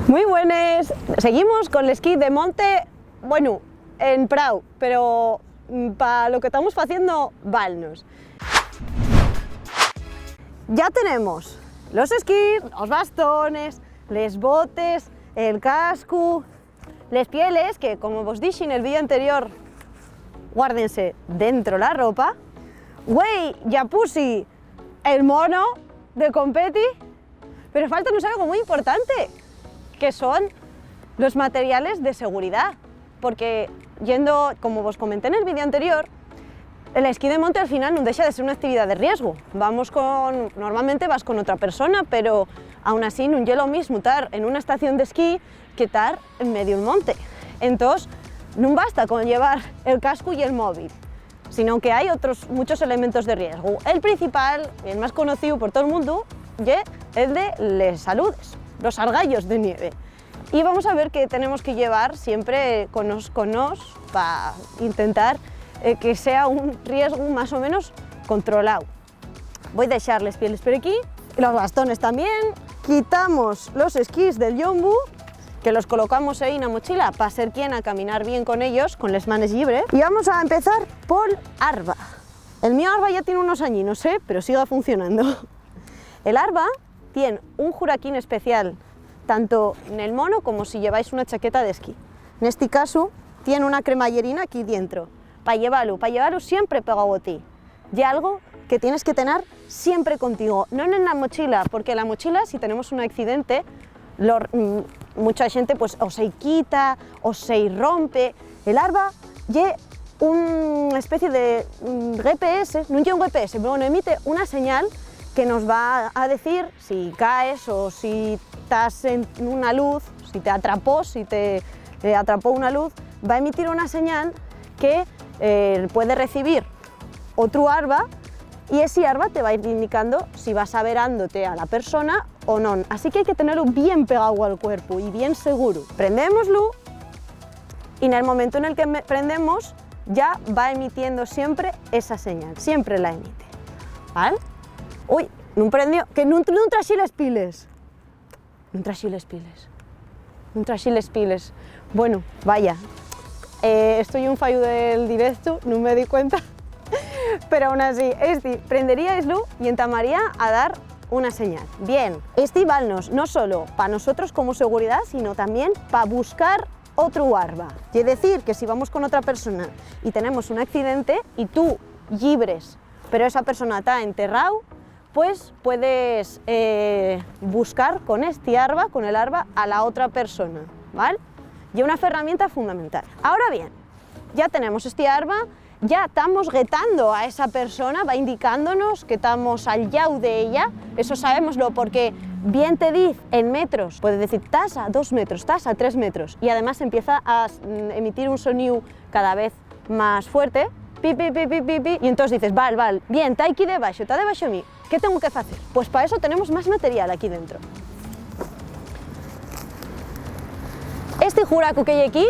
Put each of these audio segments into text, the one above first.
Muy buenas, seguimos con el esquí de monte, bueno, en prau, pero para lo que estamos haciendo, valnos. Ya tenemos los esquís, los bastones, les botes, el casco, les pieles, que como vos dije en el vídeo anterior, guárdense dentro la ropa. Güey, ya puse el mono de competi, pero falta algo muy importante, que son los materiales de seguridad, porque yendo, como os comenté en el vídeo anterior, el esquí de monte al final no deja de ser una actividad de riesgo. Normalmente vas con otra persona, pero aún así no es lo mismo estar en una estación de esquí que estar en medio del monte. Entonces, no basta con llevar el casco y el móvil, sino que hay muchos elementos de riesgo. El principal, el más conocido por todo el mundo, es el de les saludes, los argallos de nieve. Y vamos a ver qué tenemos que llevar siempre con nos para intentar que sea un riesgo más o menos controlado. Voy a dejarles pieles por aquí, los bastones también. Quitamos los esquís del Yombu, que los colocamos ahí en la mochila para ser quien a caminar bien con ellos, con las manos libres. Y vamos a empezar por Arba. El mío Arba ya tiene unos añinos, pero sigue funcionando. El Arba tiene un juraquín especial, tanto en el mono como si lleváis una chaqueta de esquí. En este caso, tiene una cremallerina aquí dentro, para llevarlo siempre pegado a ti. Y algo que tienes que tener siempre contigo, no en la mochila, porque la mochila, si tenemos un accidente, mucha gente pues o se quita o se rompe. El Arba es una especie de GPS, no es un GPS, pero bueno, emite una señal que nos va a decir si caes o si estás en una luz, si te atrapó una luz, va a emitir una señal que puede recibir otro Arba, y ese Arba te va a ir indicando si vas averándote a la persona o no. Así que hay que tenerlo bien pegado al cuerpo y bien seguro. Prendémoslo y en el momento en el que prendemos ya va emitiendo siempre esa señal, siempre la emite. ¿Vale? Uy, no prendió, que no traxi les piles. No traxi les piles. Bueno, vaya, estoy un fallo del directo, no me di cuenta, pero aún así, prenderíaislo y entamaría a dar una señal. Bien, valnos no solo para nosotros como seguridad, sino también para buscar otro Arba. Es decir, que si vamos con otra persona y tenemos un accidente y tú libres, pero esa persona está enterrado, pues puedes buscar con Arba, con el Arba, a la otra persona, ¿vale? Y una herramienta fundamental. Ahora bien, ya tenemos Arba, ya estamos guetando a esa persona, va indicándonos que estamos al lado de ella, eso sabémoslo porque bien te dice en metros, puede decir estás a 2 metros, estás a 3 metros, y además empieza a emitir un sonido cada vez más fuerte, pi, pi, pi, pi, pi, pi, y entonces dices, vale, bien, está aquí debajo, está debajo de mí, ¿qué tengo que hacer? Pues para eso tenemos más material aquí dentro. Este juraco que hay aquí,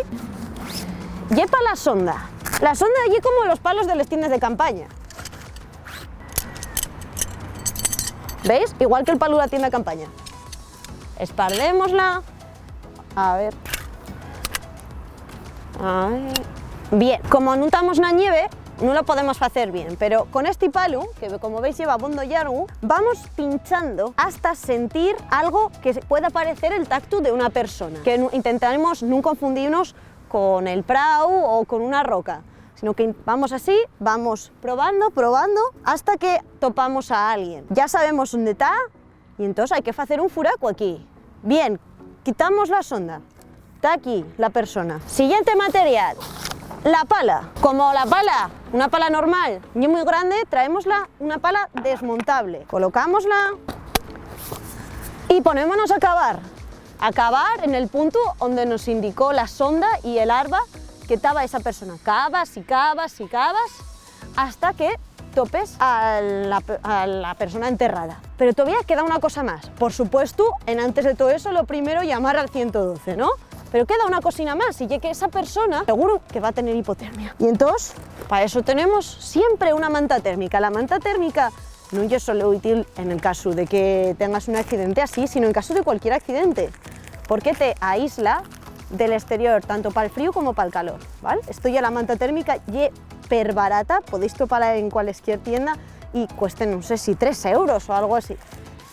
es para la sonda. La sonda de allí como los palos de las tiendas de campaña. ¿Veis? Igual que el palo de la tienda de campaña. Espardémosla. A ver. Bien, como no estamos en la nieve, no lo podemos hacer bien, pero con este palo, que como veis lleva bondo largo, vamos pinchando hasta sentir algo que pueda parecer el tacto de una persona. Que intentaremos no confundirnos con el prau o con una roca, sino que vamos así, vamos probando, hasta que topamos a alguien. Ya sabemos dónde está y entonces hay que hacer un furaco aquí. Bien, quitamos la sonda, está aquí la persona. Siguiente material, la pala. Como la pala, una pala normal y muy grande, traemos una pala desmontable. Colocámosla y ponémonos a cavar. Acabar en el punto donde nos indicó la sonda y el Arba que estaba esa persona. Cavas y cavas y cavas hasta que topes a la persona enterrada. Pero todavía queda una cosa más. Por supuesto, antes de todo eso, lo primero llamar al 112, ¿no? Pero queda una cosina más, y es que esa persona seguro que va a tener hipotermia. Y entonces, para eso tenemos siempre una manta térmica. La manta térmica no es solo útil en el caso de que tengas un accidente así, sino en caso de cualquier accidente. porque te aísla del exterior, tanto para el frío como para el calor, ¿vale? Esto ya la manta térmica ye per barata, podéis toparla en cualquier tienda y cueste, no sé si 3 euros o algo así.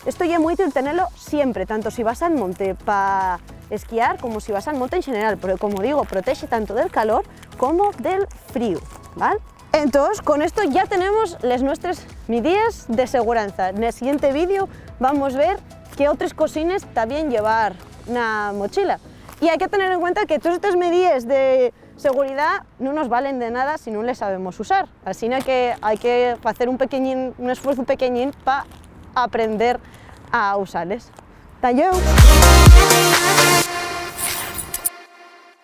Esto ya es muy útil tenerlo siempre, tanto si vas al monte para esquiar como si vas al monte en general, pero como digo, protege tanto del calor como del frío, ¿vale? Entonces, con esto ya tenemos las nuestras medidas de seguridad. En el siguiente vídeo vamos a ver qué otras cosines también llevar una mochila. Y hay que tener en cuenta que todas estas medidas de seguridad no nos valen de nada si no las sabemos usar. Así que hay que hacer un esfuerzo pequeñín para aprender a usarlas. ¡Tallo!